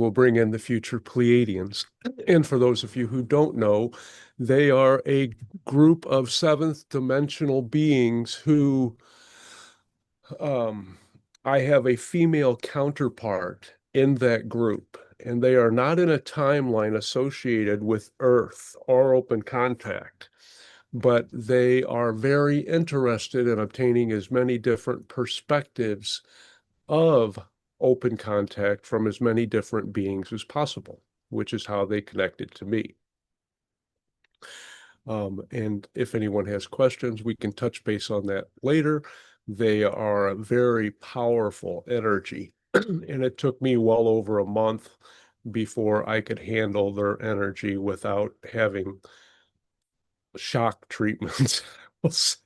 will bring in the Future Pleiadians. And for those of you who don't know, they are a group of seventh dimensional beings who I have a female counterpart in that group, and they are not in a timeline associated with Earth or open contact, but they are very interested in obtaining as many different perspectives of open contact from as many different beings as possible, which is how they connected to me. And if anyone has questions, we can touch base on that later. They are a very powerful energy, and it took me well over a month before I could handle their energy without having shock treatments, we'll say.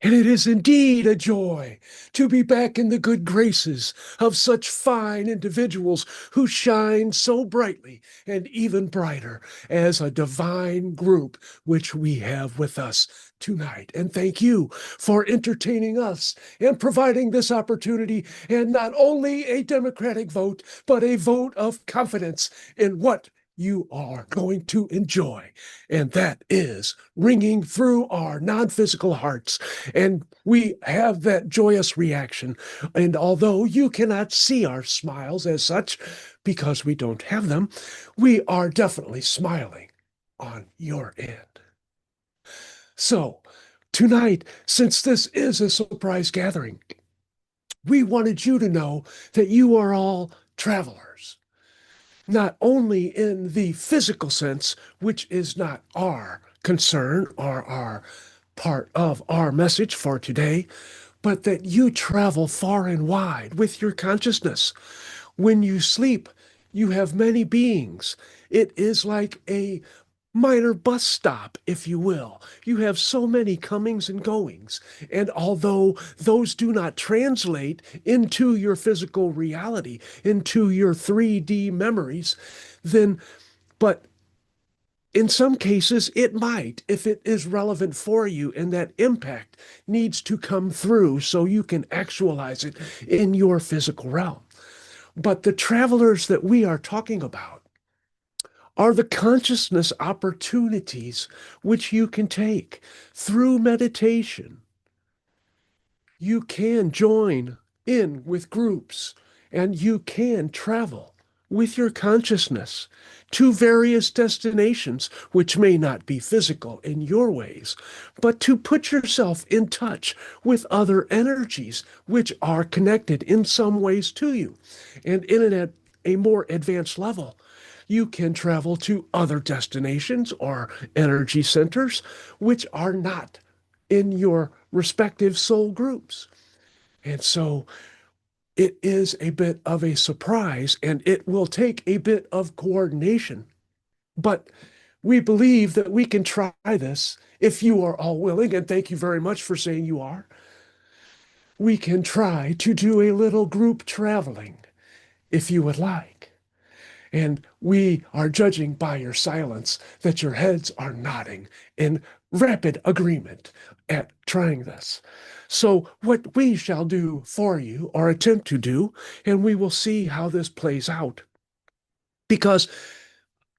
And it is indeed a joy to be back in the good graces of such fine individuals who shine so brightly and even brighter as a divine group which we have with us tonight. And thank you for entertaining us and providing this opportunity, and not only a democratic vote, but a vote of confidence in what you are going to enjoy. And that is ringing through our non-physical hearts. And we have that joyous reaction. And although you cannot see our smiles as such, because we don't have them, we are definitely smiling on your end. So tonight, since this is a surprise gathering, we wanted you to know that you are all travelers, not only in the physical sense, which is not our concern or our part of our message for today, but that you travel far and wide with your consciousness. When you sleep, you have many beings. It is like a minor bus stop, if you will. You have so many comings and goings. And although those do not translate into your physical reality, into your 3D memories, but in some cases, it might, if it is relevant for you, and that impact needs to come through so you can actualize it in your physical realm. But the travelers that we are talking about are the consciousness opportunities which you can take through meditation. You can join in with groups, and you can travel with your consciousness to various destinations, which may not be physical in your ways, but to put yourself in touch with other energies which are connected in some ways to you. And in a more advanced level, you can travel to other destinations or energy centers which are not in your respective soul groups. And so it is a bit of a surprise, and it will take a bit of coordination. But we believe that we can try this if you are all willing, and thank you very much for saying you are. We can try to do a little group traveling if you would like. And we are judging by your silence that your heads are nodding in rapid agreement at trying this. So what we shall do for you, or attempt to do, and we will see how this plays out, because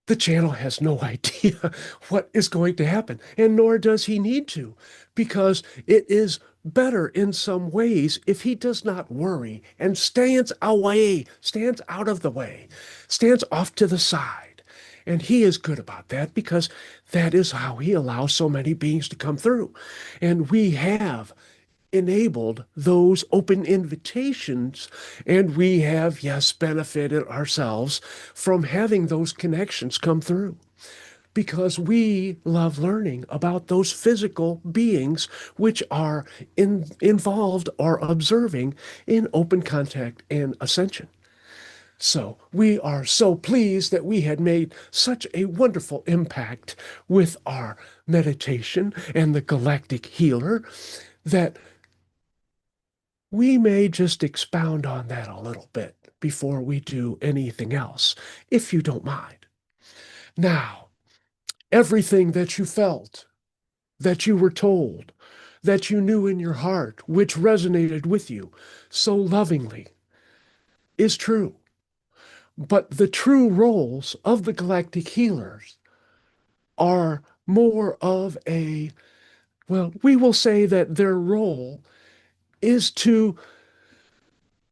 the channel has no idea what is going to happen, and nor does he need to, because it is better in some ways if he does not worry and stands away, stands out of the way, stands off to the side. And he is good about that, because that is how he allows so many beings to come through. And we have enabled those open invitations, and we have, yes, benefited ourselves from having those connections come through, because we love learning about those physical beings which are involved or observing in open contact and ascension. So we are so pleased that we had made such a wonderful impact with our meditation and the Galactic Healer that we may just expound on that a little bit before we do anything else, if you don't mind. Now, Everything that you felt, that you were told, that you knew in your heart, which resonated with you so lovingly, is true. But the true roles of the galactic healers are more of a, well, we will say that their role is to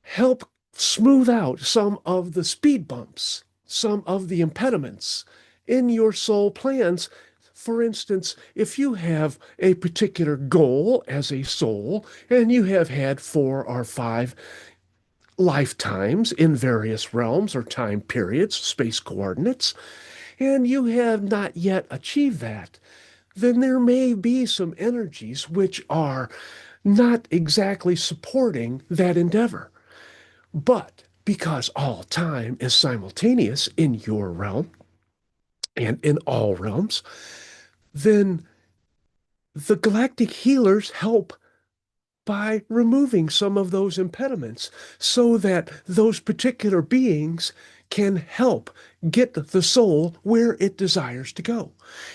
help smooth out some of the speed bumps, some of the impediments in your soul plans. For instance, if you have a particular goal as a soul and you have had 4 or 5 lifetimes in various realms or time periods, space coordinates, and you have not yet achieved that, then there may be some energies which are not exactly supporting that endeavor. But because all time is simultaneous in your realm and in all realms, then the galactic healers help by removing some of those impediments so that those particular beings can help get the soul where it desires to go.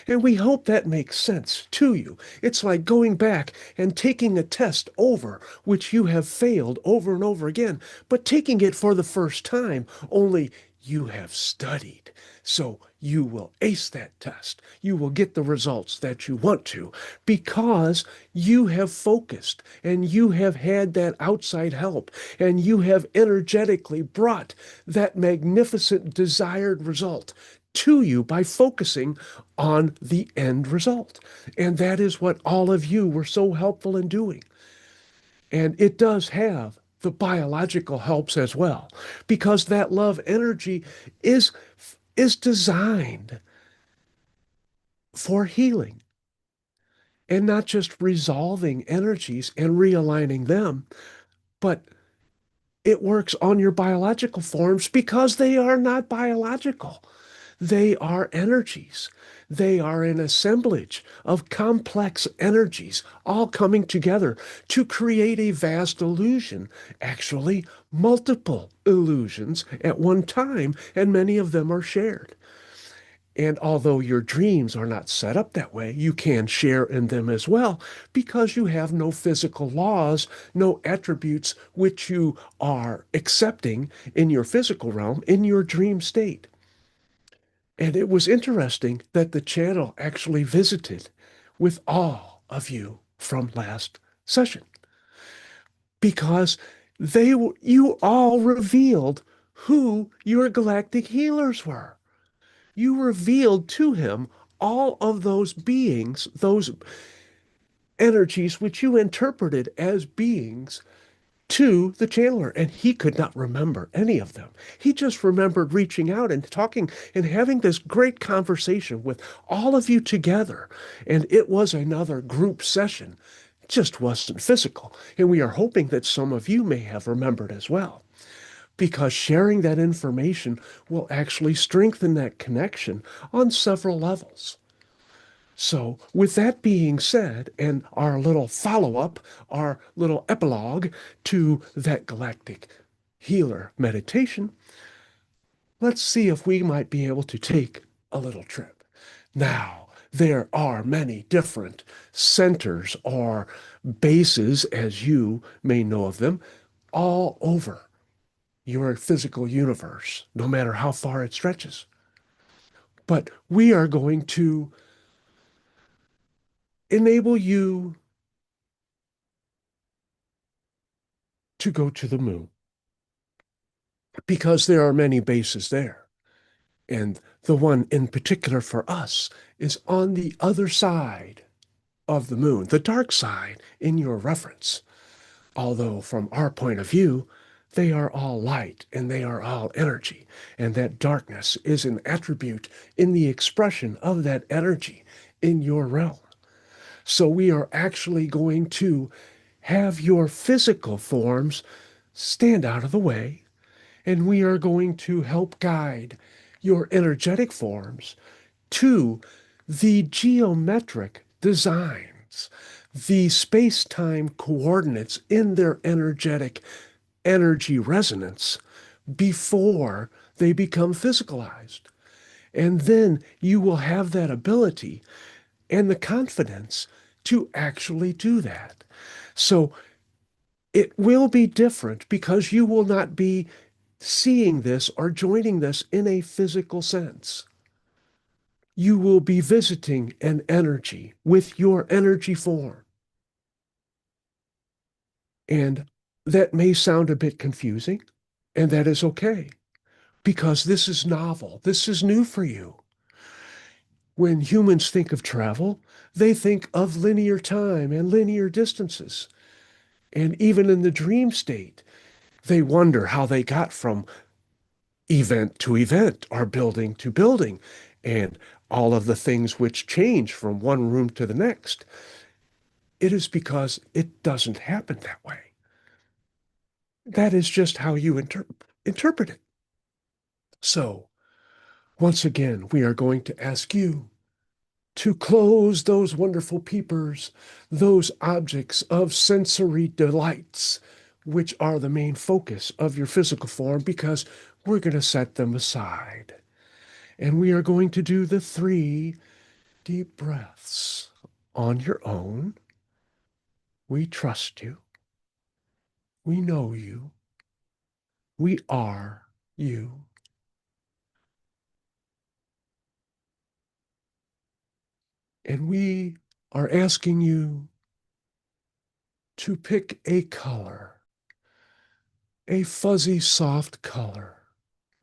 And we hope that makes sense to you. It's like going back and taking a test over, which you have failed over and over again, but taking it for the first time, only you have studied. So you will ace that test. You will get the results that you want to because you have focused and you have had that outside help and you have energetically brought that magnificent desired result to you by focusing on the end result. And that is what all of you were so helpful in doing. And it does have the biological helps as well, because that love energy is is designed for healing and not just resolving energies and realigning them, but it works on your biological forms because they are not biological. They are energies. They are an assemblage of complex energies all coming together to create a vast illusion, actually, multiple illusions at one time, and many of them are shared. And although your dreams are not set up that way, you can share in them as well because you have no physical laws, no attributes which you are accepting in your physical realm in your dream state. And it was interesting that the channel actually visited with all of you from last session because you all revealed who your galactic healers were. You revealed to him all of those beings, those energies which you interpreted as beings to the channeler, and he could not remember any of them. He just remembered reaching out and talking and having this great conversation with all of you together. And it was another group session, it just wasn't physical. And we are hoping that some of you may have remembered as well, because sharing that information will actually strengthen that connection on several levels. So, with that being said, and our little follow up, our little epilogue to that galactic healer meditation, let's see if we might be able to take a little trip. Now, there are many different centers or bases, as you may know of them, all over your physical universe, no matter how far it stretches. But we are going to enable you to go to the moon because there are many bases there. And the one in particular for us is on the other side of the moon, the dark side in your reference. Although, from our point of view, they are all light and they are all energy. And that darkness is an attribute in the expression of that energy in your realm. So we are actually going to have your physical forms stand out of the way, and we are going to help guide your energetic forms to the geometric designs, the space time coordinates in their energetic energy resonance before they become physicalized. And then you will have that ability and the confidence to actually do that. So it will be different because you will not be seeing this or joining this in a physical sense. You will be visiting an energy with your energy form. And that may sound a bit confusing, and that is okay because this is novel. This is new for you. When humans think of travel, they think of linear time and linear distances. And even in the dream state, they wonder how they got from event to event or building to building and all of the things which change from one room to the next. It is because it doesn't happen that way. That is just how you interpret it. So, once again, we are going to ask you to close those wonderful peepers, those objects of sensory delights, which are the main focus of your physical form, because we're going to set them aside. And we are going to do the 3 deep breaths on your own. We trust you. We know you. We are you. And we are asking you to pick a color, a fuzzy, soft color,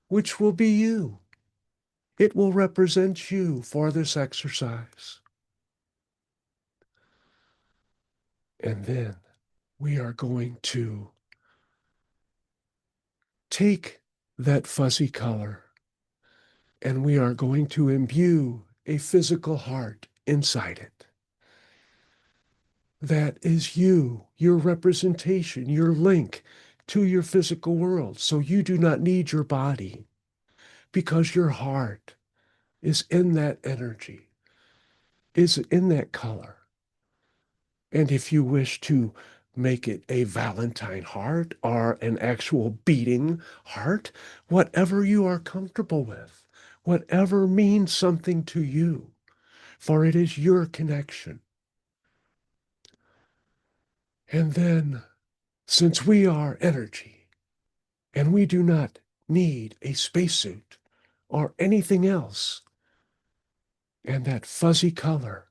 which will be you. It will represent you for this exercise. And then we are going to take that fuzzy color and we are going to imbue a physical heart inside it. That is you, your representation, your link to your physical world. So you do not need your body because your heart is in that energy, is in that color. And if you wish to make it a Valentine heart or an actual beating heart, whatever you are comfortable with, whatever means something to you, for it is your connection. And then, since we are energy and we do not need a spacesuit or anything else, and that fuzzy color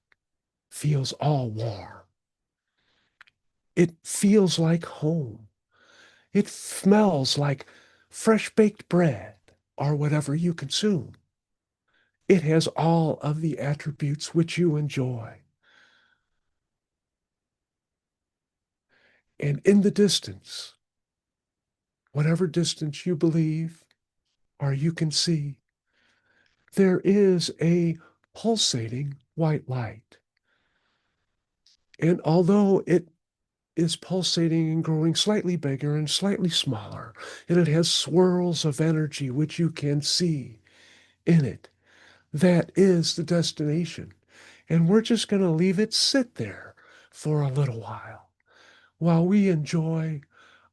feels all warm, it feels like home. It smells like fresh baked bread or whatever you consume. It has all of the attributes which you enjoy. And in the distance, whatever distance you believe or you can see, there is a pulsating white light. And although it is pulsating and growing slightly bigger and slightly smaller, and it has swirls of energy which you can see in it, that is the destination. And we're just going to leave it sit there for a little while we enjoy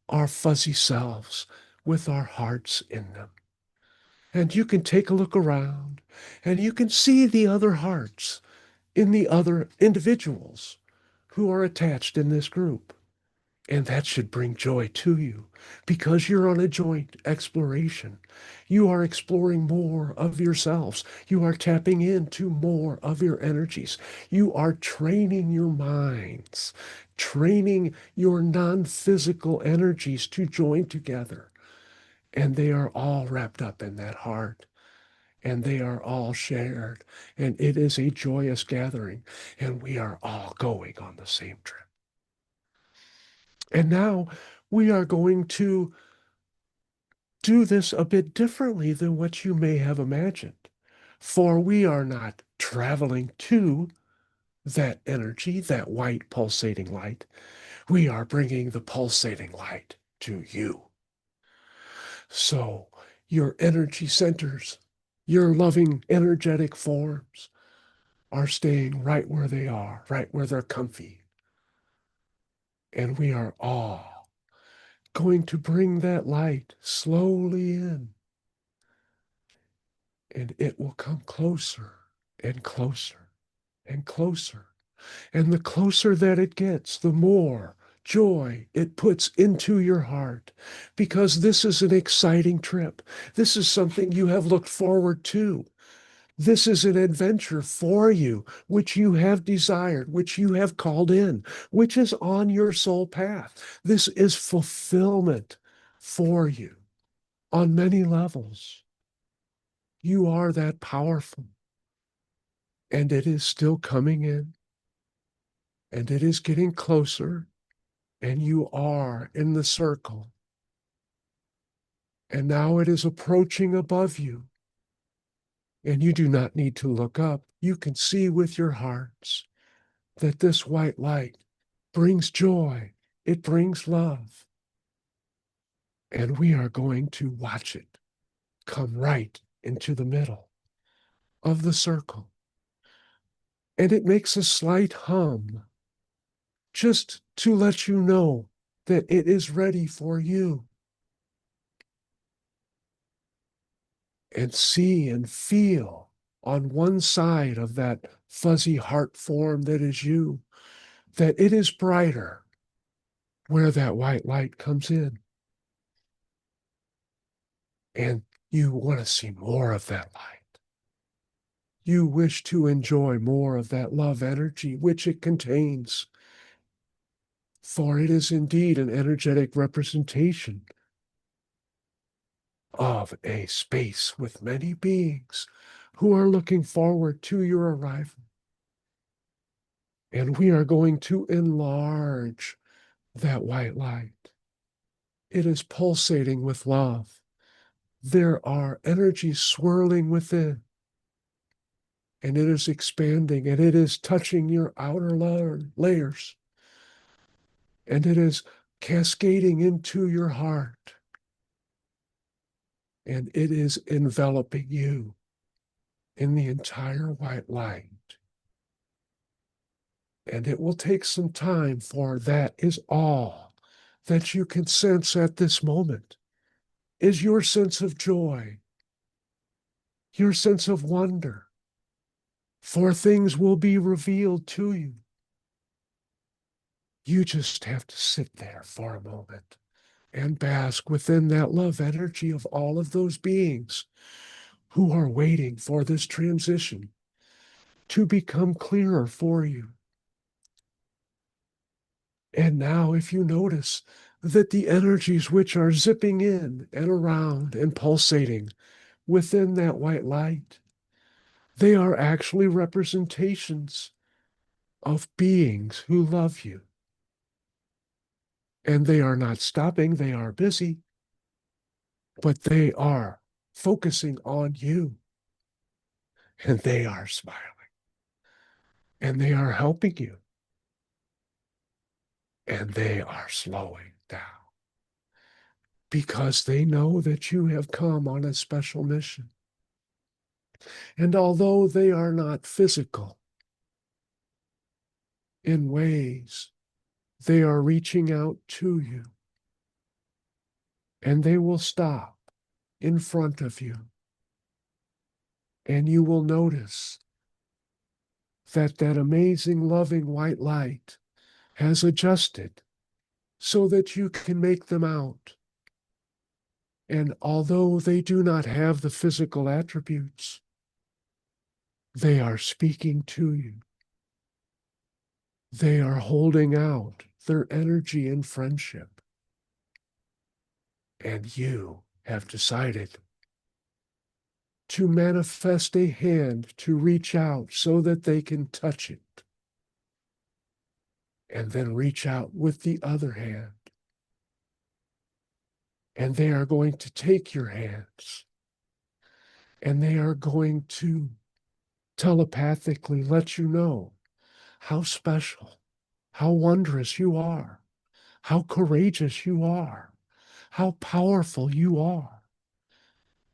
our fuzzy selves with our hearts in them. And you can take a look around and you can see the other hearts in the other individuals who are attached in this group. And that should bring joy to you because you're on a joint exploration. You are exploring more of yourselves. You are tapping into more of your energies. You are training your minds, training your non physical energies to join together. And they are all wrapped up in that heart. And they are all shared. And it is a joyous gathering. And we are all going on the same trip. And now we are going to do this a bit differently than what you may have imagined. For we are not traveling to that energy, that white pulsating light. We are bringing the pulsating light to you. So your energy centers, your loving energetic forms are staying right where they are, right where they're comfy. And we are all going to bring that light slowly in And it will come closer and closer and closer. And the closer that it gets, the more joy it puts into your heart, because this is an exciting trip. This is something you have looked forward to. This is an adventure for you, which you have desired, which you have called in, which is on your soul path. This is fulfillment for you on many levels. You are that powerful, and it is still coming in, and it is getting closer, and you are in the circle. And now it is approaching above you, and you do not need to look up. You can see with your hearts that this white light brings joy, it brings love. And we are going to watch it come right into the middle of the circle. And it makes a slight hum, just to let you know that it is ready for you. And see and feel on one side of that fuzzy heart form that is you, that it is brighter where that white light comes in. And you want to see more of that light. You wish to enjoy more of that love energy which it contains. For it is indeed an energetic representation of a space with many beings who are looking forward to your arrival. And we are going to enlarge that white light. It is pulsating with love. There are energies swirling within, and it is expanding, and it is touching your outer layers, and it is cascading into your heart, and it is enveloping you in the entire white light. And it will take some time, for that is all that you can sense at this moment, is your sense of joy, your sense of wonder, for things will be revealed to you. You just have to sit there for a moment and bask within that love energy of all of those beings who are waiting for this transition to become clearer for you. And now, if you notice that the energies which are zipping in and around and pulsating within that white light, they are actually representations of beings who love you. And they are not stopping, they are busy, but they are focusing on you. And they are smiling. And they are helping you. And they are slowing down, because they know that you have come on a special mission. And although they are not physical in ways, they are reaching out to you. And they will stop in front of you. And you will notice that that amazing, loving white light has adjusted so that you can make them out. And although they do not have the physical attributes, they are speaking to you. They are holding out their energy and friendship. And you have decided to manifest a hand to reach out so that they can touch it. And then reach out with the other hand. And they are going to take your hands. And they are going to telepathically let you know how special, how wondrous you are, how courageous you are, how powerful you are,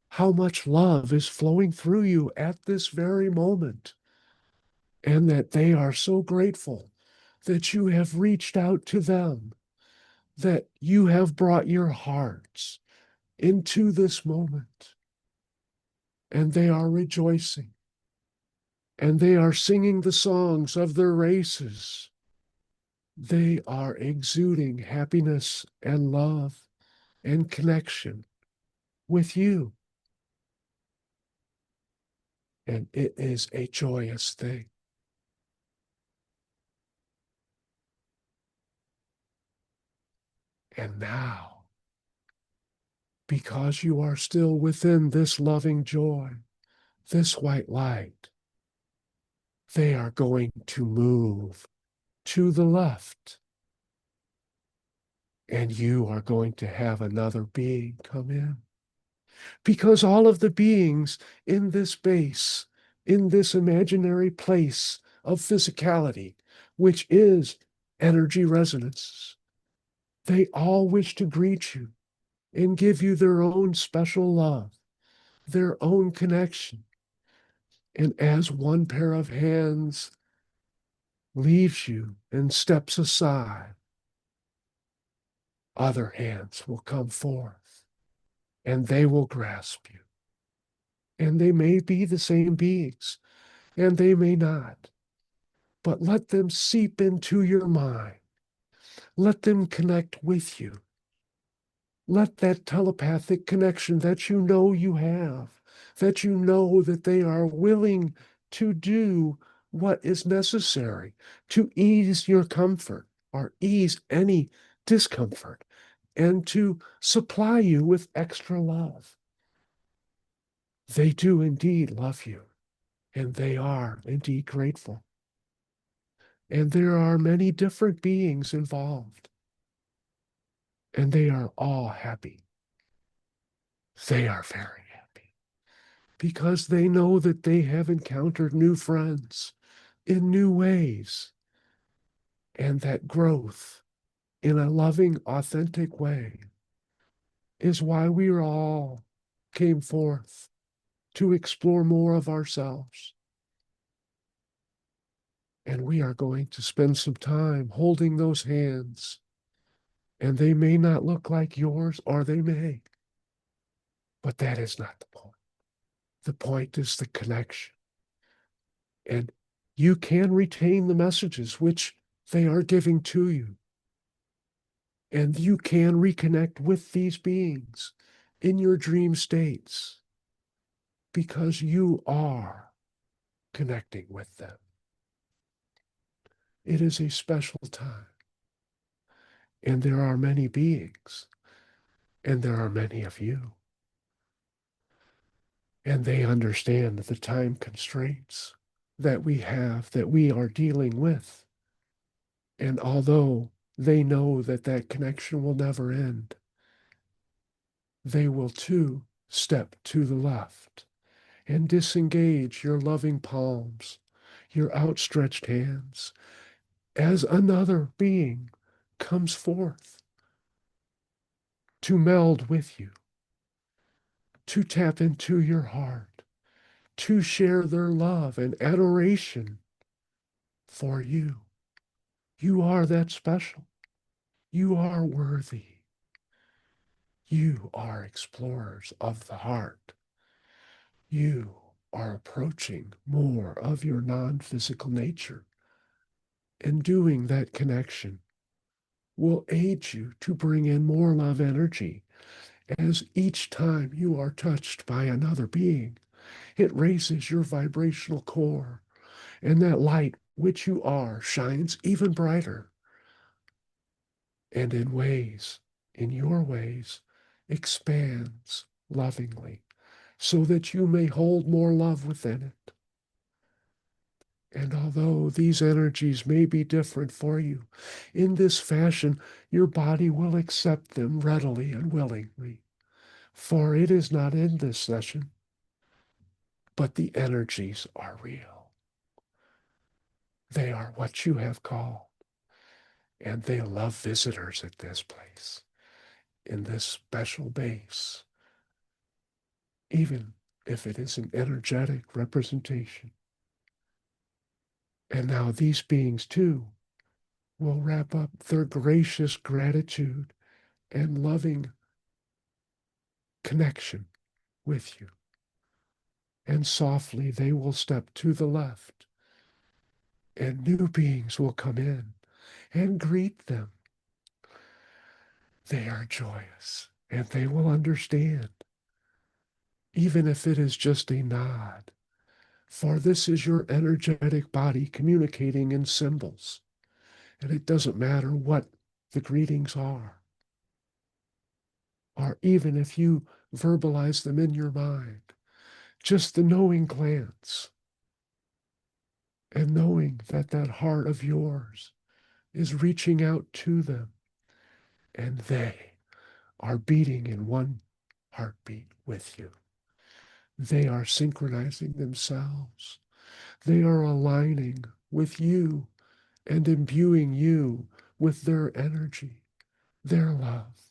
how much love is flowing through you at this very moment, and that they are so grateful that you have reached out to them, that you have brought your hearts into this moment. and they are rejoicing, and they are singing the songs of their races. They are exuding happiness and love and connection with you. And it is a joyous thing. And now, because you are still within this loving joy, this white light, they are going to move to the left. And you are going to have another being come in. Because all of the beings in this base, in this imaginary place of physicality, which is energy resonance, they all wish to greet you and give you their own special love, their own connection. And as one pair of hands leaves you and steps aside, other hands will come forth and they will grasp you. And they may be the same beings, and they may not. But let them seep into your mind. Let them connect with you. Let that telepathic connection that you know you have, that you know that they are willing to do what is necessary to ease your comfort or ease any discomfort and to supply you with extra love. They do indeed love you, and they are indeed grateful. And there are many different beings involved, and they are all happy. They are very happy because they know that they have encountered new friends in new ways, and that growth in a loving, authentic way is why we all came forth to explore more of ourselves. And we are going to spend some time holding those hands. And they may not look like yours, or they may. But that is not the point. The point is the connection. And you can retain the messages which they are giving to you. And you can reconnect with these beings in your dream states because you are connecting with them. It is a special time. And there are many beings, and there are many of you. And they understand the time constraints that we have, that we are dealing with. And although they know that that connection will never end, they will too step to the left and disengage your loving palms, your outstretched hands, as another being comes forth to meld with you, to tap into your heart, to share their love and adoration for you. You are that special. You are worthy. You are explorers of the heart. You are approaching more of your non-physical nature. And doing that connection will aid you to bring in more love energy as each time you are touched by another being. It raises your vibrational core, and that light which you are shines even brighter. And in your ways, expands lovingly so that you may hold more love within it. And although these energies may be different for you, in this fashion, your body will accept them readily and willingly. For it is not in this session, but the energies are real. They are what you have called, and they love visitors at this place, in this special base, even if it is an energetic representation. And now these beings too will wrap up their gracious gratitude and loving connection with you. and softly they will step to the left, and new beings will come in and greet them. They are joyous, and they will understand, even if it is just a nod, for this is your energetic body communicating in symbols, and it doesn't matter what the greetings are, or even if you verbalize them in your mind, just the knowing glance and knowing that that heart of yours is reaching out to them, and they are beating in one heartbeat with you. They are synchronizing themselves. They are aligning with you and imbuing you with their energy, their love.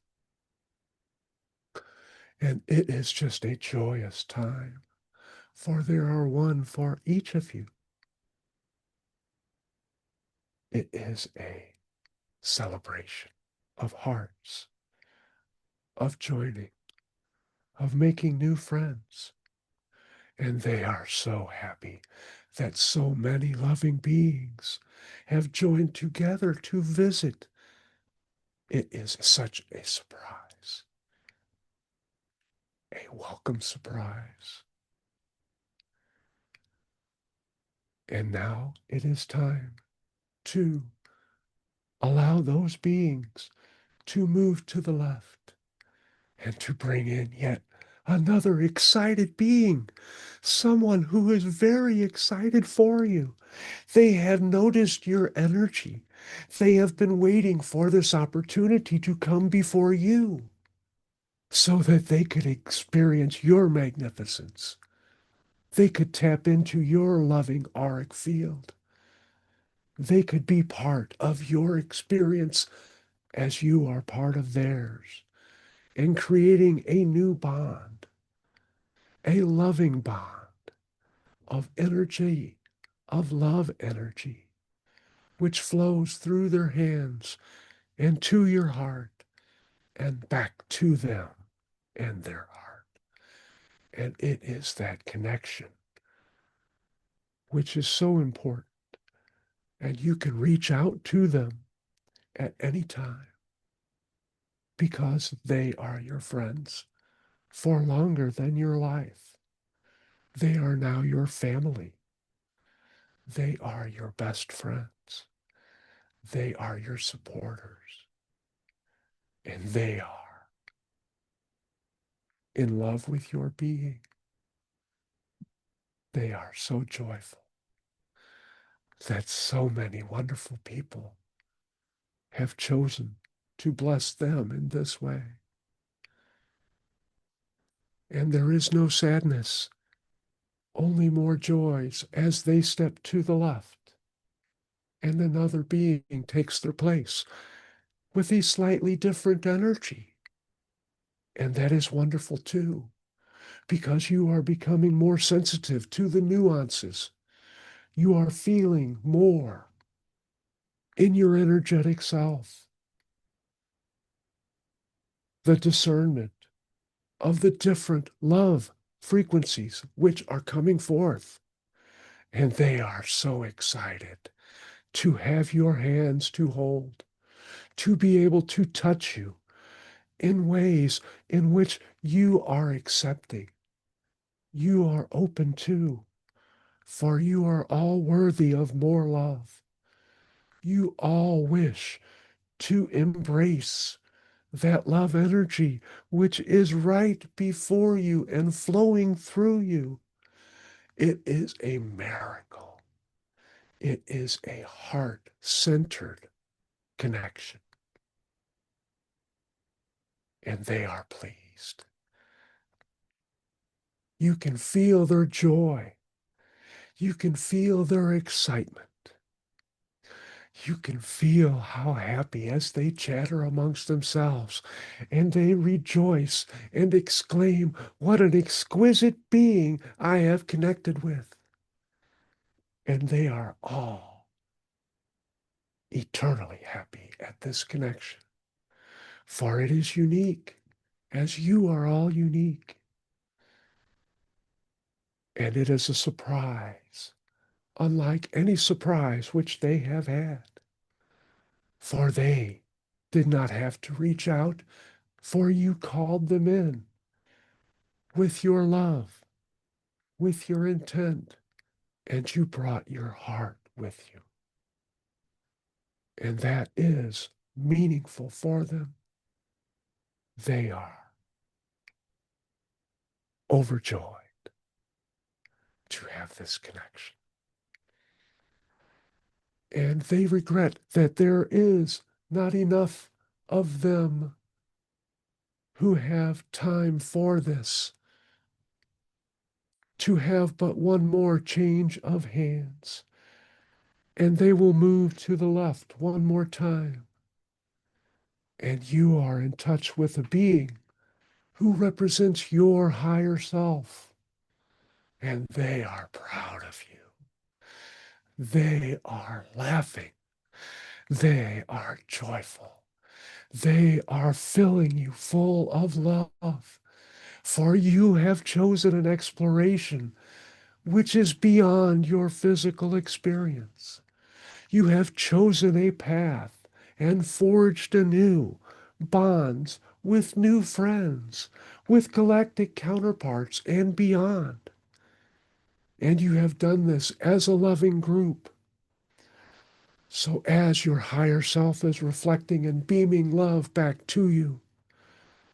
And it is just a joyous time, for there are one for each of you. It is a celebration of hearts, of joining, of making new friends. And they are so happy that so many loving beings have joined together to visit. It is such a surprise, a welcome surprise. And now it is time to allow those beings to move to the left and to bring in yet another excited being, someone who is very excited for you. They have noticed your energy. They have been waiting for this opportunity to come before you so that they could experience your magnificence. They could tap into your loving auric field. They could be part of your experience as you are part of theirs, and creating a new bond, a loving bond of energy, of love energy, which flows through their hands and to your heart and back to them and their heart. And it is that connection which is so important. And you can reach out to them at any time because they are your friends for longer than your life. They are now your family. They are your best friends. They are your supporters. And they are in love with your being. They are so joyful that so many wonderful people have chosen to bless them in this way. And there is no sadness, only more joys as they step to the left and another being takes their place with a slightly different energy. And that is wonderful too, because you are becoming more sensitive to the nuances. You are feeling more in your energetic self the discernment of the different love frequencies which are coming forth. And they are so excited to have your hands to hold, to be able to touch you in ways in which you are accepting. You are open to, for you are all worthy of more love. You all wish to embrace that love energy which is right before you and flowing through you. It is a miracle. It is a heart-centered connection. And they are pleased. You can feel their joy. You can feel their excitement. You can feel how happy as they chatter amongst themselves, and they rejoice and exclaim, "What an exquisite being I have connected with." And they are all eternally happy at this connection, for it is unique, as you are all unique. And it is a surprise, unlike any surprise which they have had. For they did not have to reach out, for you called them in with your love, with your intent, and you brought your heart with you. And that is meaningful for them. They are overjoyed to have this connection. And they regret that there is not enough of them who have time for this, to have but one more change of hands. And they will move to the left one more time. And you are in touch with a being who represents your higher self. And they are proud of you. They are laughing. They are joyful. They are filling you full of love. For you have chosen an exploration which is beyond your physical experience. You have chosen a path and forged anew bonds with new friends, with galactic counterparts and beyond. And you have done this as a loving group. So as your higher self is reflecting and beaming love back to you,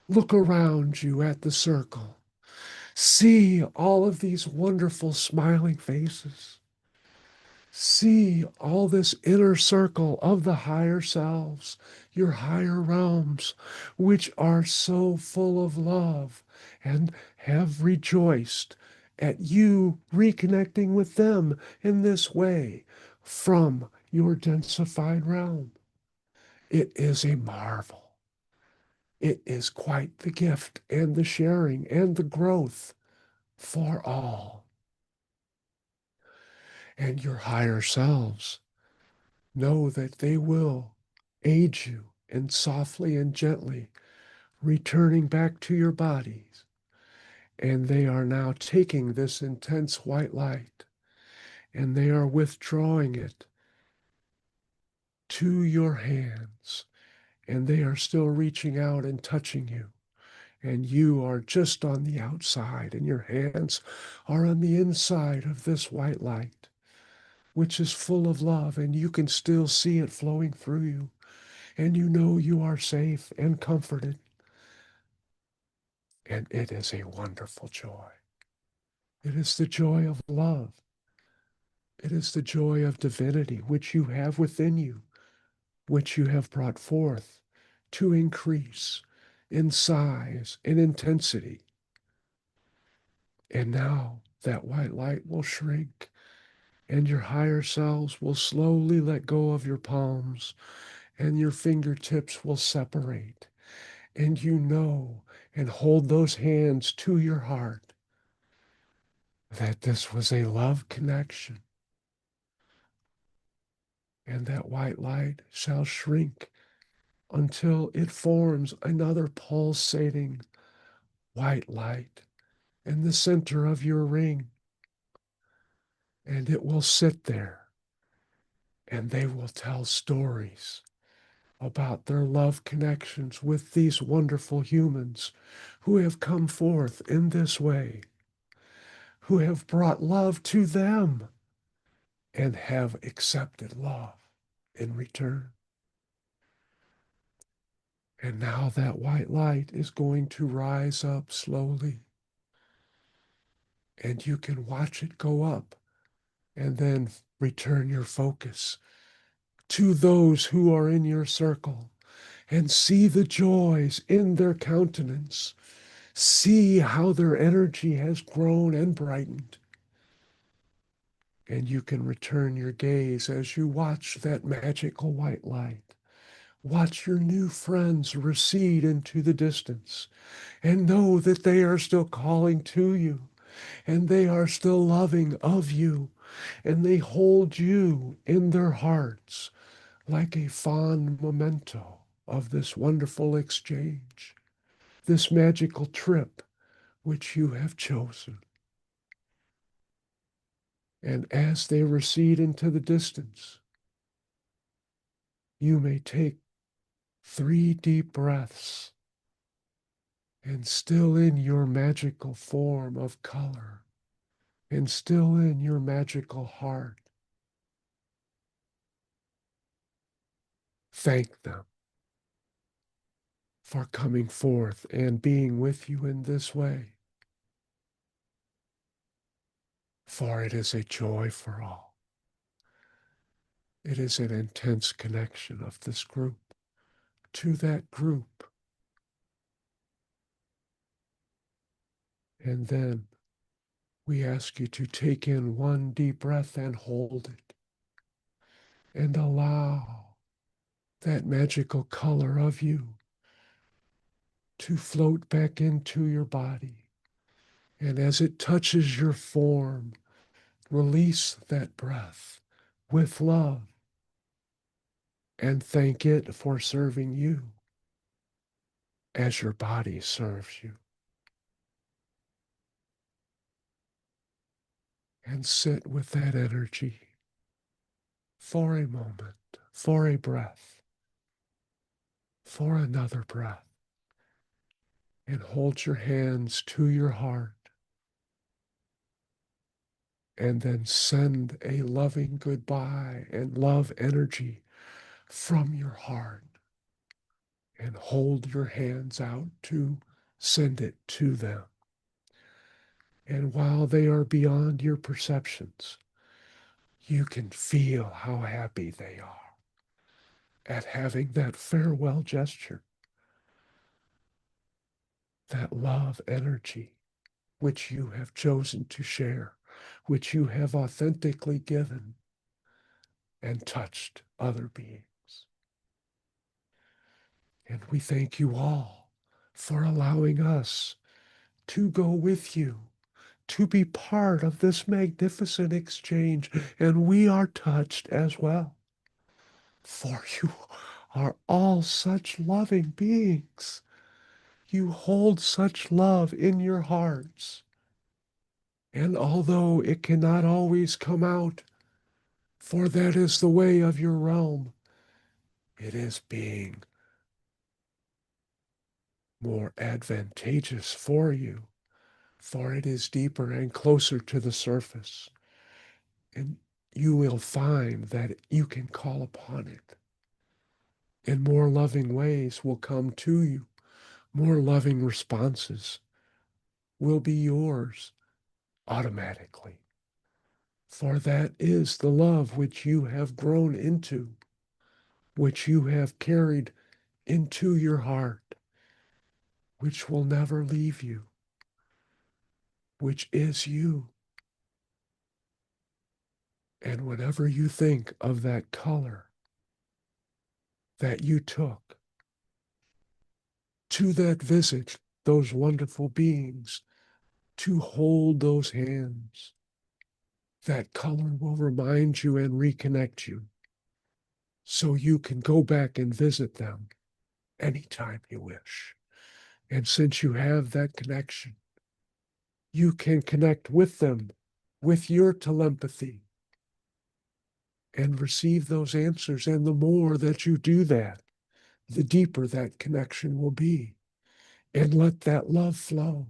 look around you at the circle. See all of these wonderful smiling faces. See all this inner circle of the higher selves, your higher realms, which are so full of love and have rejoiced at you reconnecting with them in this way from your densified realm. It is a marvel. It is quite the gift and the sharing and the growth for all. And your higher selves know that they will aid you in softly and gently returning back to your bodies. And they are now taking this intense white light and they are withdrawing it to your hands. And they are still reaching out and touching you. And you are just on the outside, and your hands are on the inside of this white light, which is full of love, and you can still see it flowing through you. And you know you are safe and comforted. And it is a wonderful joy. It is the joy of love. It is the joy of divinity which you have within you, which you have brought forth to increase in size and intensity. And now that white light will shrink, and your higher selves will slowly let go of your palms, and your fingertips will separate. And you know and hold those hands to your heart that this was a love connection. And that white light shall shrink until it forms another pulsating white light in the center of your ring. And it will sit there, and they will tell stories about their love connections with these wonderful humans who have come forth in this way, who have brought love to them and have accepted love in return. And now that white light is going to rise up slowly, and you can watch it go up and then return your focus to those who are in your circle and see the joys in their countenance. See how their energy has grown and brightened. And you can return your gaze as you watch that magical white light. Watch your new friends recede into the distance and know that they are still calling to you and they are still loving of you and they hold you in their hearts like a fond memento of this wonderful exchange, this magical trip which you have chosen. And as they recede into the distance, you may take 3 deep breaths and still in your magical form of color and still in your magical heart, thank them for coming forth and being with you in this way. For it is a joy for all. It is an intense connection of this group to that group. And then we ask you to take in 1 deep breath and hold it. And allow that magical color of you to float back into your body. And as it touches your form, release that breath with love and thank it for serving you as your body serves you. And sit with that energy for a moment, for a breath, for another breath. And hold your hands to your heart. And then send a loving goodbye and love energy from your heart. And hold your hands out to send it to them. And while they are beyond your perceptions, you can feel how happy they are at having that farewell gesture, that love energy, which you have chosen to share, which you have authentically given and touched other beings. And we thank you all for allowing us to go with you, to be part of this magnificent exchange. And we are touched as well, for you are all such loving beings. You hold such love in your hearts. And although it cannot always come out, for that is the way of your realm, it is being more advantageous for you, for it is deeper and closer to the surface. And you will find that you can call upon it. And more loving ways will come to you. More loving responses will be yours automatically. For that is the love which you have grown into, which you have carried into your heart, which will never leave you, which is you. And whenever you think of that color that you took to that visit, those wonderful beings, to hold those hands, that color will remind you and reconnect you so you can go back and visit them anytime you wish. And since you have that connection, you can connect with them with your telepathy and receive those answers. And the more that you do that, the deeper that connection will be. And let that love flow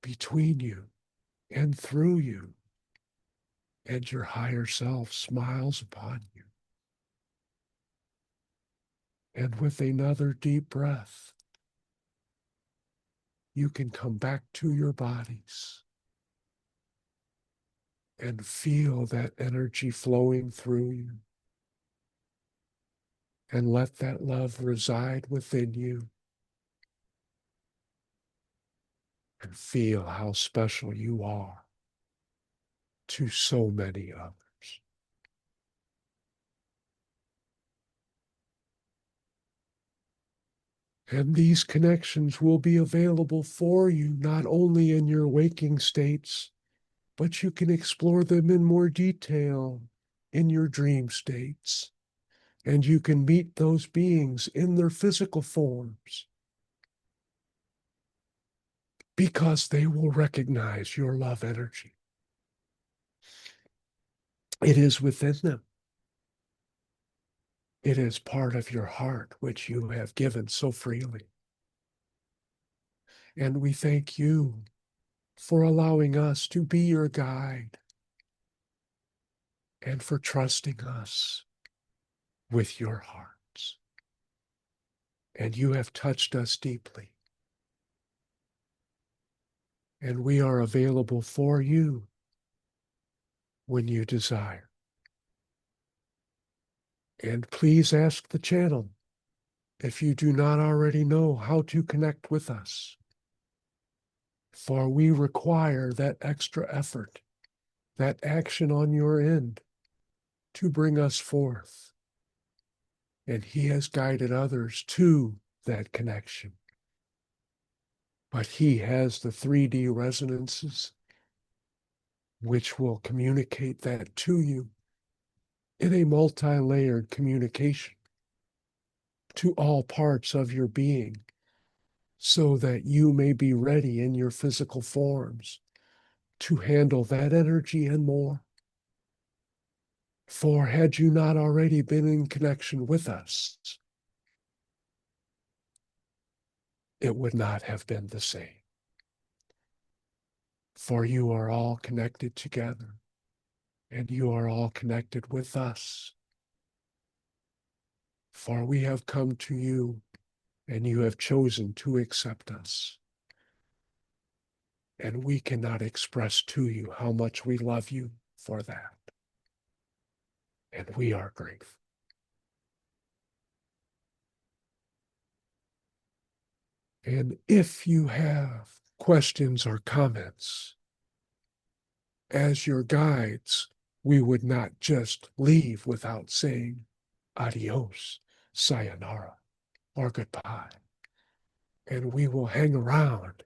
between you and through you. And your higher self smiles upon you. And with another deep breath, you can come back to your bodies and feel that energy flowing through you. And let that love reside within you. And feel how special you are to so many others. And these connections will be available for you not only in your waking states, but you can explore them in more detail in your dream states. And you can meet those beings in their physical forms because they will recognize your love energy. It is within them. It is part of your heart, which you have given so freely. And we thank you for allowing us to be your guide and for trusting us with your hearts. And you have touched us deeply. And we are available for you when you desire. And please ask the channel if you do not already know how to connect with us. For we require that extra effort, that action on your end to bring us forth. And he has guided others to that connection. But he has the 3D resonances which will communicate that to you in a multi-layered communication to all parts of your being, so that you may be ready in your physical forms to handle that energy and more. For had you not already been in connection with us, it would not have been the same. For you are all connected together, and you are all connected with us. For we have come to you, and you have chosen to accept us. And we cannot express to you how much we love you for that. And we are grateful. And if you have questions or comments, as your guides, we would not just leave without saying adios, sayonara, or goodbye. And we will hang around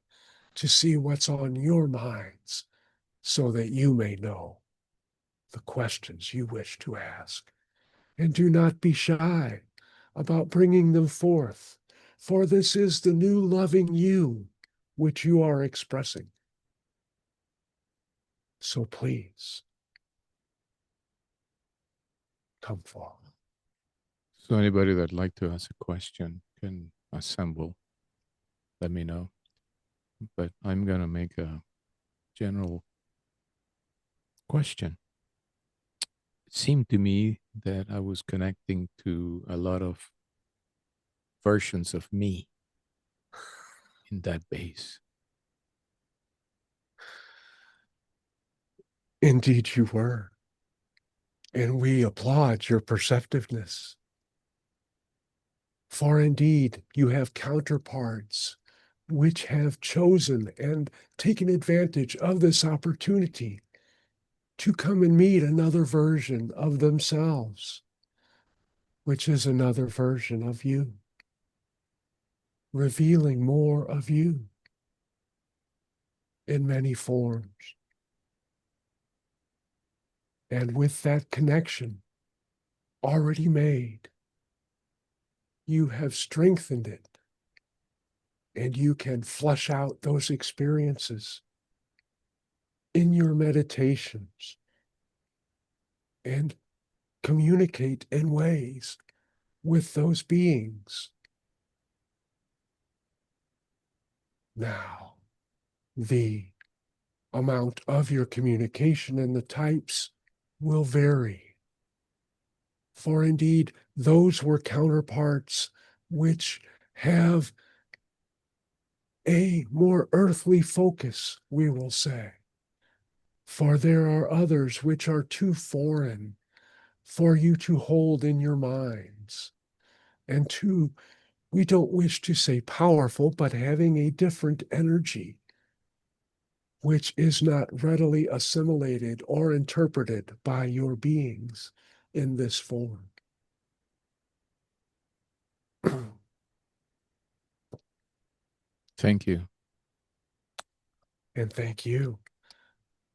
to see what's on your minds so that you may know the questions you wish to ask. And do not be shy about bringing them forth, for this is the new loving you which you are expressing. So please, come forward. So anybody that'd like to ask a question can assemble, let me know. But I'm going to make a general question. It seemed to me that I was connecting to a lot of versions of me in that base. Indeed, you were. And we applaud your perceptiveness. For indeed, you have counterparts which have chosen and taken advantage of this opportunity to come and meet another version of themselves, which is another version of you, revealing more of you in many forms. And with that connection already made, you have strengthened it, and you can flesh out those experiences in your meditations and communicate in ways with those beings. Now, the amount of your communication and the types will vary. For indeed, those were counterparts which have a more earthly focus, we will say. For there are others which are too foreign for you to hold in your minds, and too, we don't wish to say powerful, but having a different energy, which is not readily assimilated or interpreted by your beings in this form. Thank you. And thank you.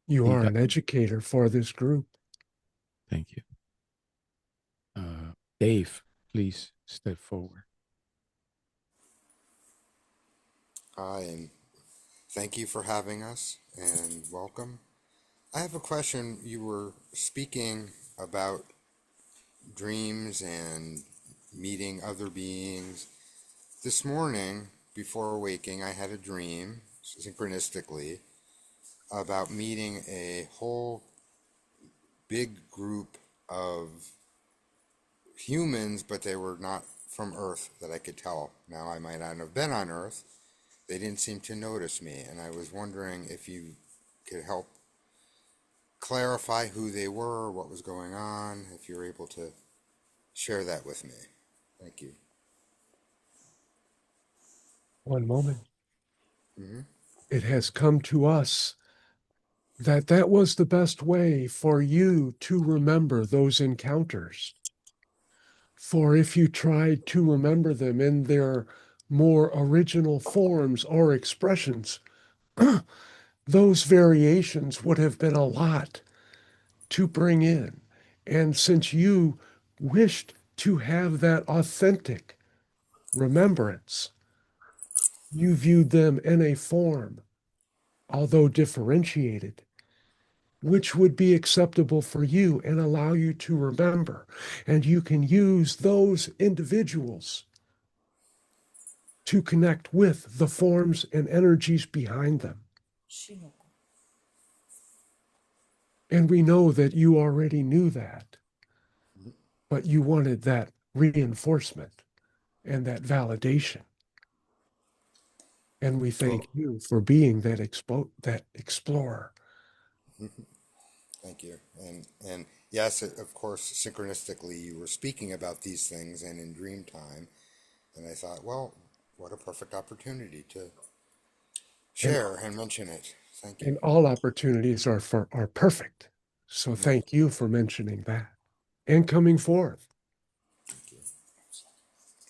You are an educator for this group. Thank you. Dave, please step forward. Hi, and thank you for having us, and welcome. I have a question. You were speaking about dreams and meeting other beings. This morning, before waking, I had a dream, synchronistically, about meeting a whole big group of humans, but they were not from Earth that I could tell. Now, I might not have been on Earth. They didn't seem to notice me, and I was wondering if you could help clarify who they were, what was going on, if you're able to share that with me. Thank you. One moment. Hmm. It has come to us that that was the best way for you to remember those encounters. For if you tried to remember them in their more original forms or expressions, those variations would have been a lot to bring in. And since you wished to have that authentic remembrance, you viewed them in a form, although differentiated, which would be acceptable for you and allow you to remember. And you can use those individuals to connect with the forms and energies behind them. And we know that you already knew that, but you wanted that reinforcement and that validation. And we thank Well, you for being that explorer. thank you. And yes, of course, synchronistically, you were speaking about these things and in dream time, and I thought, well, what a perfect opportunity to And share and mention it. Thank you. and all opportunities are perfect. So Hmm. thank you for mentioning that and coming forth Thank you.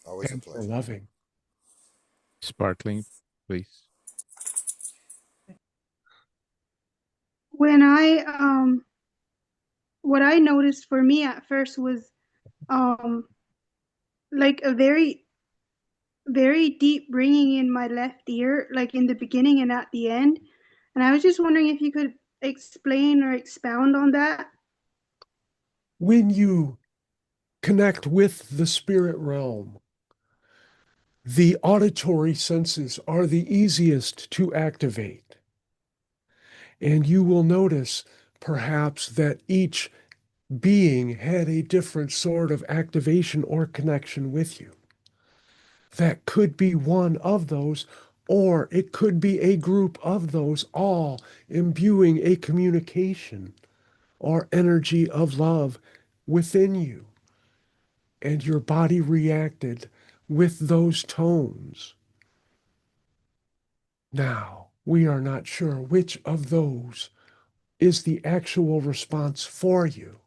Always a and for pleasure. loving. Sparkling, please. When what I noticed for me at first was um like a very deep ringing in my left ear, like in the beginning and at the end. And I was just wondering if you could explain or expound on that. When you connect with the spirit realm, the auditory senses are the easiest to activate. And you will notice perhaps that each being had a different sort of activation or connection with you. That could be one of those, or it could be a group of those, all imbuing a communication or energy of love within you. And your body reacted with those tones. Now, we are not sure which of those is the actual response for you,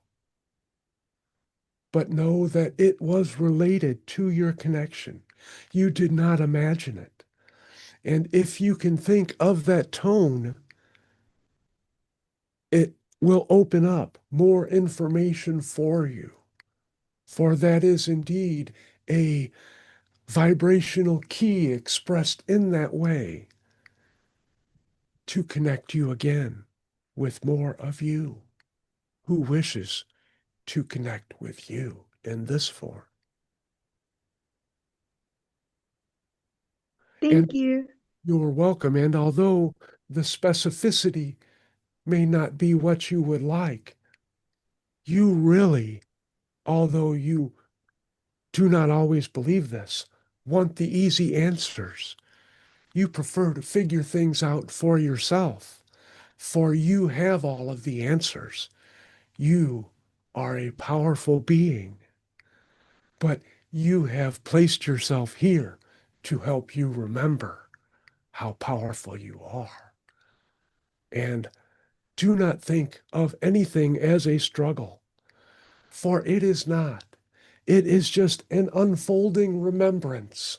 but know that it was related to your connection. You did not imagine it. And if you can think of that tone, it will open up more information for you. For that is indeed a vibrational key expressed in that way to connect you again with more of you who wishes to connect with you in this form. And Thank you. you're welcome. And although the specificity may not be what you would like, you really, although you do not always believe this, want the easy answers. You prefer to figure things out for yourself, for you have all of the answers. You are a powerful being, but you have placed yourself here to help you remember how powerful you are. And do not think of anything as a struggle, for it is not. It is just an unfolding remembrance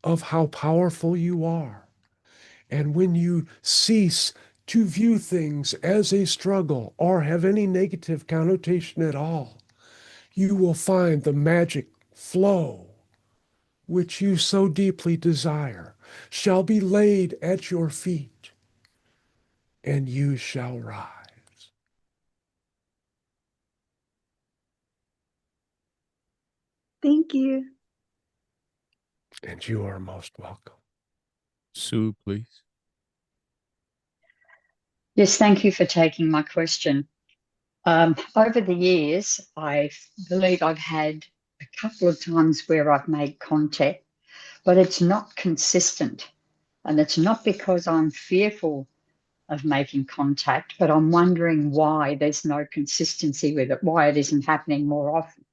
of how powerful you are. And when you cease to view things as a struggle or have any negative connotation at all, you will find the magic flow which you so deeply desire shall be laid at your feet, and you shall rise. Thank you. And you are most welcome. Sue, please. Yes, thank you for taking my question. Over the years, I believe I've had a couple of times where I've made contact, but it's not consistent. And it's not because I'm fearful of making contact, but I'm wondering why there's no consistency with it, why it isn't happening more often.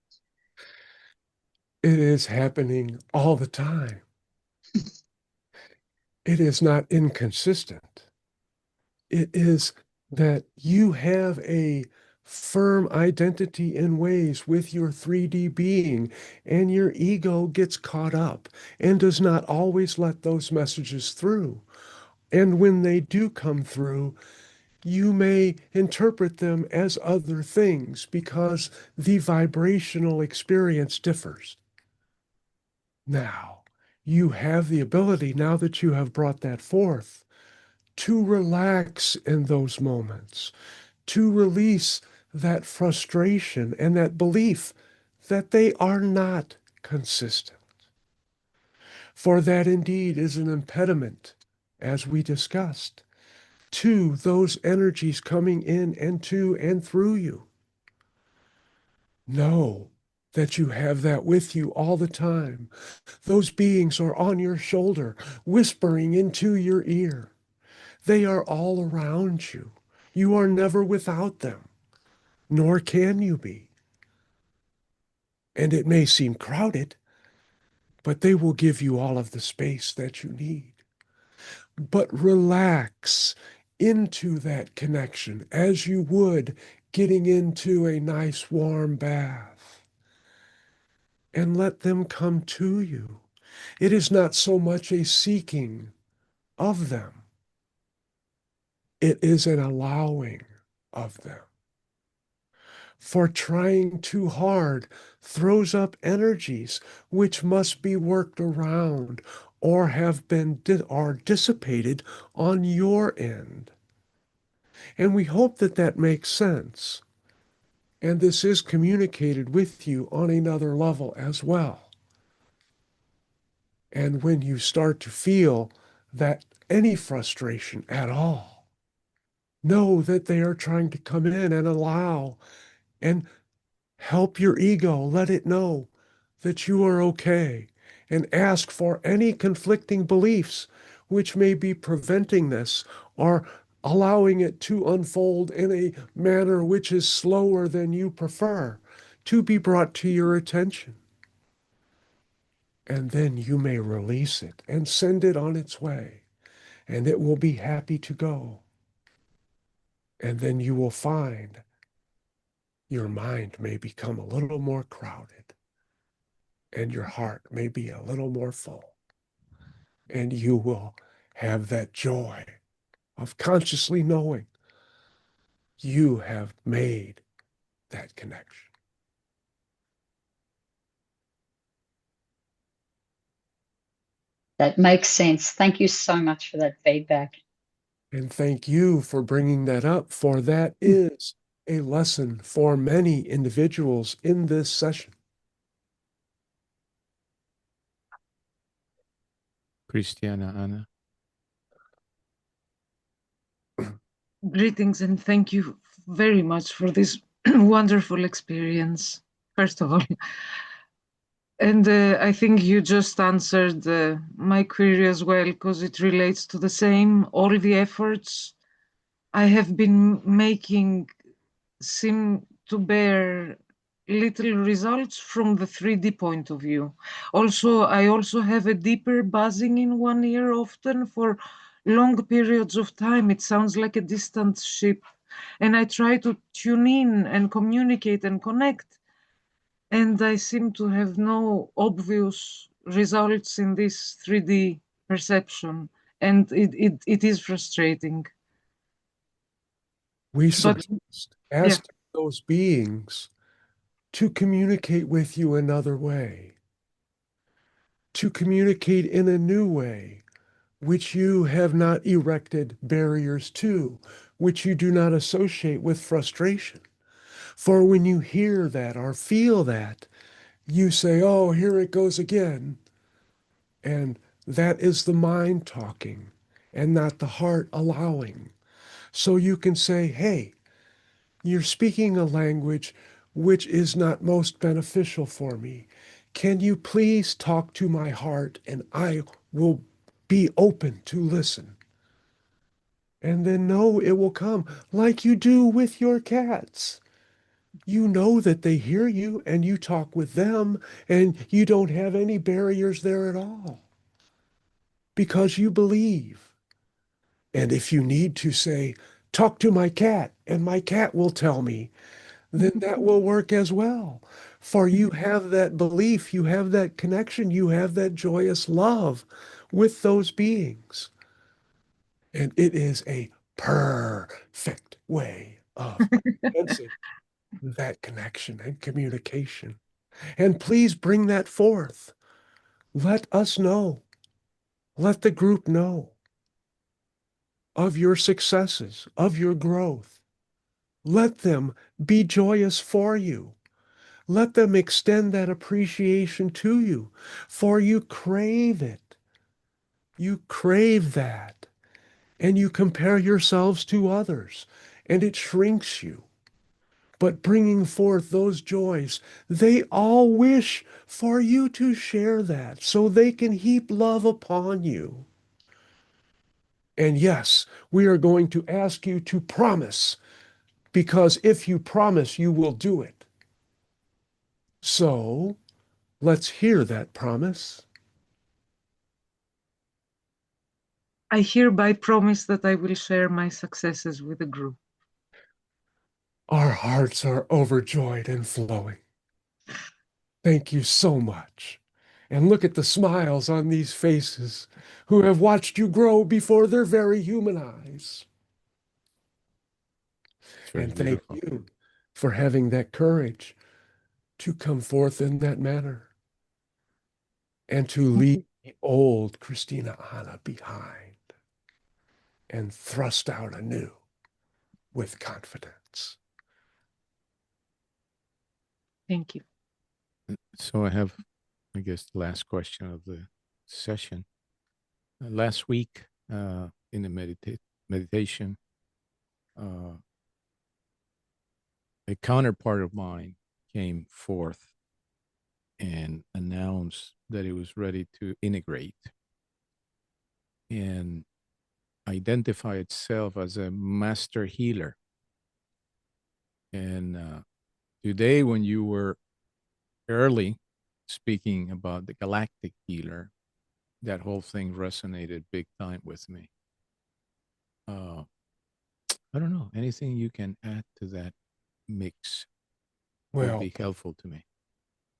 It is happening all the time. It is not inconsistent. It is that you have a firm identity in ways with your 3D being, and your ego gets caught up and does not always let those messages through. And when they do come through, you may interpret them as other things because the vibrational experience differs. Now, you have the ability, now that you have brought that forth, to relax in those moments, to release that frustration and that belief that they are not consistent. For that indeed is an impediment, as we discussed, to those energies coming in and to and through you. Know that you have that with you all the time. Those beings are on your shoulder, whispering into your ear. They are all around you. You are never without them, nor can you be. And it may seem crowded, but they will give you all of the space that you need. But relax into that connection as you would getting into a nice warm bath, and let them come to you. It is not so much a seeking of them, it is an allowing of them. For trying too hard throws up energies which must be worked around or have been dissipated on your end. And we hope that that makes sense. And this is communicated with you on another level as well. And when you start to feel that any frustration at all, know that they are trying to come in and allow and help your ego let it know that you are okay, and ask for any conflicting beliefs which may be preventing this or allowing it to unfold in a manner which is slower than you prefer to be brought to your attention. And then you may release it and send it on its way, and it will be happy to go. And then you will find your mind may become a little more crowded, and your heart may be a little more full. And you will have that joy of consciously knowing you have made that connection. That makes sense. Thank you so much for that feedback. And thank you for bringing that up, for that is a lesson for many individuals in this session. ChristinaAnna. Greetings and thank you very much for this wonderful experience, first of all. And I think you just answered my query as well, because it relates to the same. All the efforts I have been making seem to bear little results from the 3D point of view. Also, I also have a deeper buzzing in one ear often for long periods of time. It sounds like a distant ship. And I try to tune in and communicate and connect. And I seem to have no obvious results in this 3D perception. And it is frustrating. We But suggest asking those beings to communicate with you another way, to communicate in a new way, which you have not erected barriers to, which you do not associate with frustration. For when you hear that or feel that, you say, oh, here it goes again. And that is the mind talking and not the heart allowing. So you can say, hey, you're speaking a language which is not most beneficial for me. Can you please talk to my heart and I will be open to listen? And then know it will come like you do with your cats. You know that they hear you and you talk with them and you don't have any barriers there at all because you believe. And if you need to say, talk to my cat and my cat will tell me, then that will work as well. For you have that belief, you have that connection, you have that joyous love with those beings. And it is a perfect way of sensing that connection and communication. And please bring that forth. Let us know. Let the group know of your successes, of your growth. Let them be joyous for you. Let them extend that appreciation to you, for you crave it. You crave that. And you compare yourselves to others, and it shrinks you. But bringing forth those joys, they all wish for you to share that so they can heap love upon you. And yes, we are going to ask you to promise, because if you promise, you will do it. So let's hear that promise. I hereby promise that I will share my successes with the group. Our hearts are overjoyed and flowing. Thank you so much. And look at the smiles on these faces who have watched you grow before their very human eyes. It's very And thank beautiful. you for having that courage to come forth in that manner and to leave the old ChristinaAnna behind and thrust out anew with confidence. Thank you. So I have, I guess, the last question of the session. Last week in the meditation, a counterpart of mine came forth and announced that it was ready to integrate and identify itself as a master healer. And today, when you were early speaking about the Galactic Healer, that whole thing resonated big time with me. I don't know, anything you can add to that mix would Well, be helpful to me.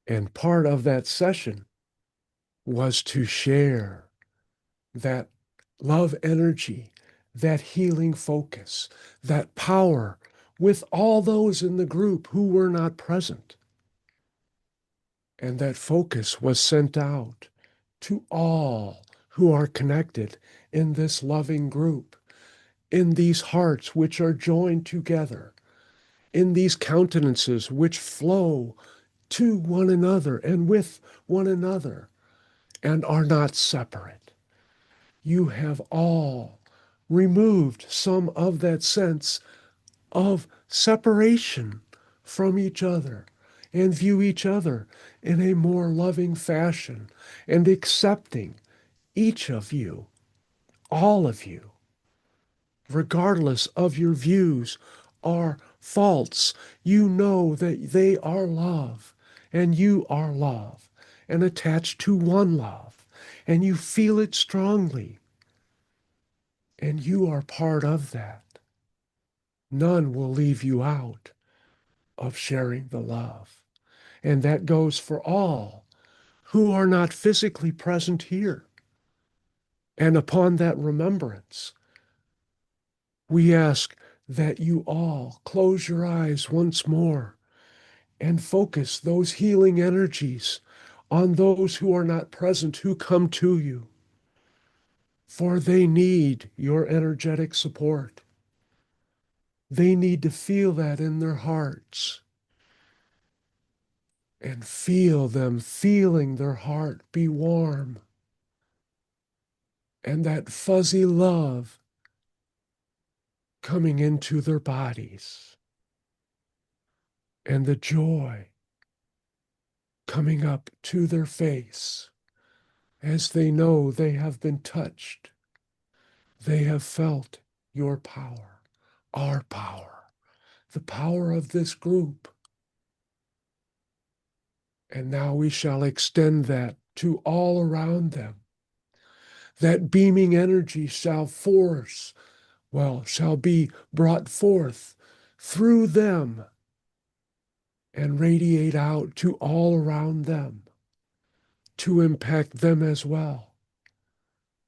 and part of that session was to share that love energy, that healing focus, that power with all those in the group who were not present. And that focus was sent out to all who are connected in this loving group, in these hearts which are joined together, in these countenances which flow to one another and with one another and are not separate. You have all removed some of that sense of separation from each other and view each other in a more loving fashion and accepting each of you, all of you, regardless of your views or faults. You know that they are love and you are love and attached to one love, and you feel it strongly, and you are part of that. None will leave you out of sharing the love. And that goes for all who are not physically present here. And upon that remembrance, we ask that you all close your eyes once more and focus those healing energies on those who are not present, who come to you, for they need your energetic support. They need to feel that in their hearts. and feel them feeling their heart be warm, and that fuzzy love coming into their bodies, and the joy coming up to their face as they know they have been touched. They have felt your power, our power, the power of this group. And now we shall extend that to all around them. That beaming energy shall be brought forth through them and radiate out to all around them to impact them as well,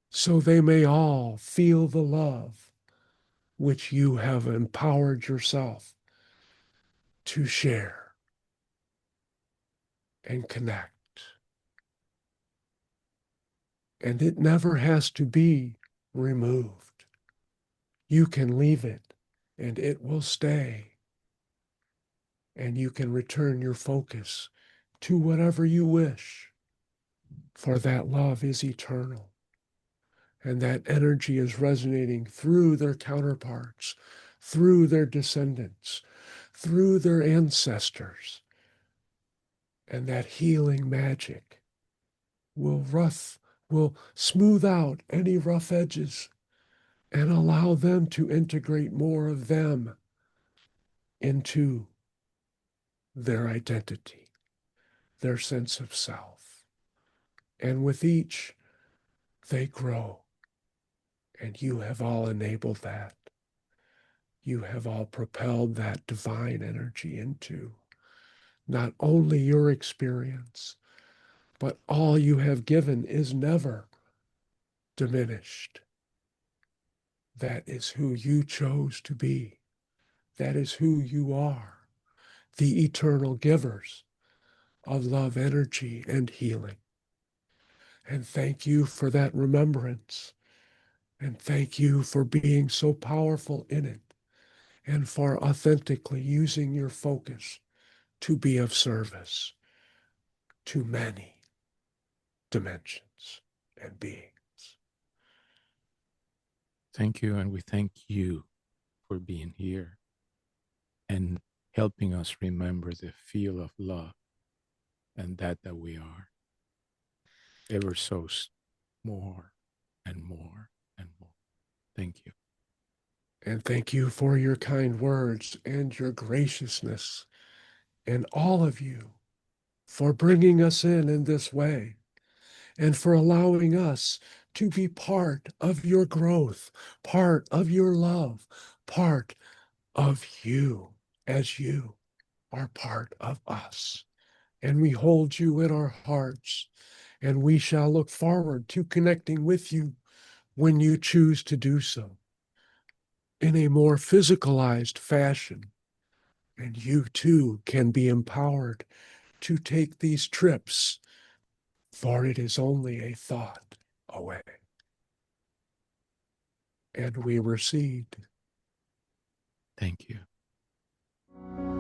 so they may all feel the love which you have empowered yourself to share and connect. And it never has to be removed. You can leave it and it will stay. And you can return your focus to whatever you wish, for that love is eternal. And that energy is resonating through their counterparts, through their descendants, through their ancestors. And that healing magic will smooth out any rough edges and allow them to integrate more of them into their identity, their sense of self. And with each, they grow. And you have all enabled that. You have all propelled that divine energy into not only your experience, but all you have given is never diminished. That is who you chose to be. That is who you are, the eternal givers of love, energy, and healing. And thank you for that remembrance. And thank you for being so powerful in it and for authentically using your focus to be of service to many dimensions and beings. Thank you, and we thank you for being here and helping us remember the feel of love and that we are ever so more and more and more. Thank you. And thank you for your kind words and your graciousness, and all of you for bringing us in this way, and for allowing us to be part of your growth, part of your love, part of you as you are part of us. And we hold you in our hearts, and we shall look forward to connecting with you when you choose to do so in a more physicalized fashion. And you too can be empowered to take these trips, for it is only a thought away. And we recede. Thank you.